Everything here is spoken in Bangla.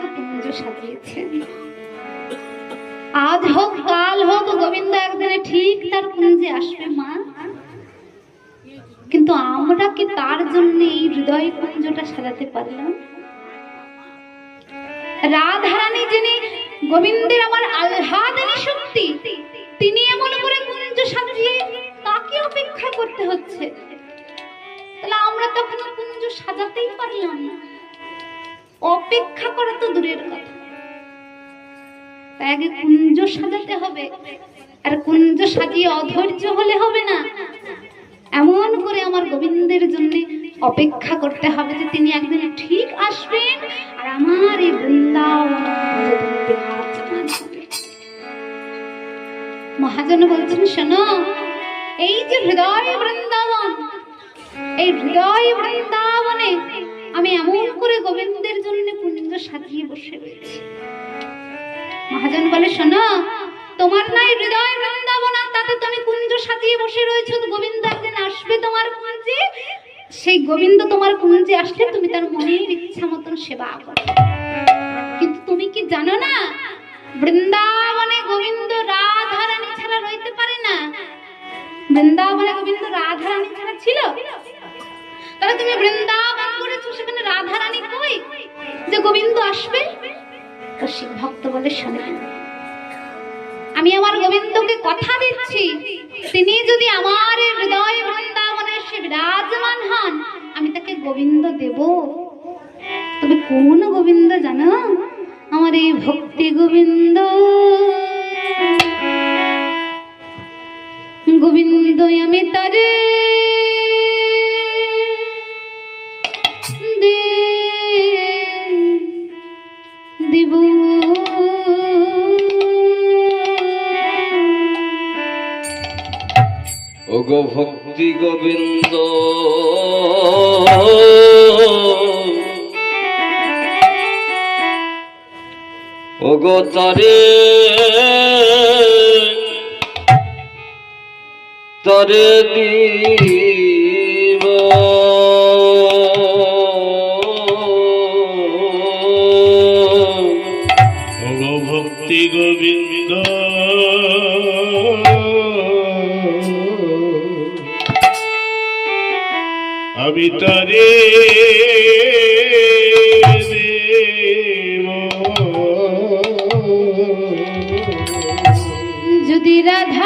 আমাকে কুঞ্জ সাজিয়েছেন। আজ হোক কাল হোক গোবিন্দ একদিনে ঠিক তার কুঞ্জে আসবে মা। কিন্তু আমরা কি তার জন্য এই হৃদয় কুঞ্জটা সাজাতে পারলাম? রাধারানী যিনি গোবিন্দের আমার আহ্লাদিনী শক্তি, তিনি এমন করে কুঞ্জ সাজিয়ে তাকে অপেক্ষা করতে হচ্ছে, তাহলে আমরা তখন কুঞ্জ সাজাতেই পারলাম না। অপেক্ষা করা তো দূরের কথা, তাই আগে কুঞ্জ সাজাতে হবে। আর কুঞ্জ সাজিয়ে অধৈর্য হলে হবে না, এমন করে আমার গোবিন্দের জন্য অপেক্ষা করতে হবে যে তিনি একদিন ঠিক আসবেন আর আমার এই বৃন্দাবন। মহাজন বলছেন, শোনো, এই যে হৃদয় বৃন্দাবন, এই হৃদয় বৃন্দাবনে আমি এমন করে গোবিন্দের জন্য কুঞ্জ সাজিয়ে বসে রয়েছি। মহাজন বলে, শোনো, তোমার নাই হৃদয় বৃন্দাবন, তাতে তুমি কুঞ্জ সাজিয়ে বসে রয়েছো, গোবিন্দ একদিন আসবে তোমার কুঞ্জে। সেই গোবিন্দ তোমার কুঞ্জে আসলে তুমি তার মনের ইচ্ছা মতন সেবা করো। কিন্তু তুমি কি জানো না, বৃন্দাবনে গোবিন্দ রাধারানী ছাড়া রইতে পারে না। বৃন্দাবনে গোবিন্দ রাধারানী ছাড়া ছিল? তাহলে তুমি বৃন্দাবন করেছো, সেখানে রাধারানী কই যে গোবিন্দ আসবে? শিব ভক্ত বলে, শোনেন, আমি আমার গোবিন্দকে কথা দিচ্ছি, তিনি যদি আমার হৃদয় বৃন্দাবনে এসে বিরাজমান হন, আমি তাকে গোবিন্দ দেব। তবে কোন গোবিন্দ জানো? আমার এই ভক্তি গোবিন্দ। গোবিন্দ আমি তারে দিব, ওগো ভক্তি গোবিন্দ ওগো তারে তারে দিব। ওগো ভক্তি গোবিন্দ আমি তারে যদি রাধা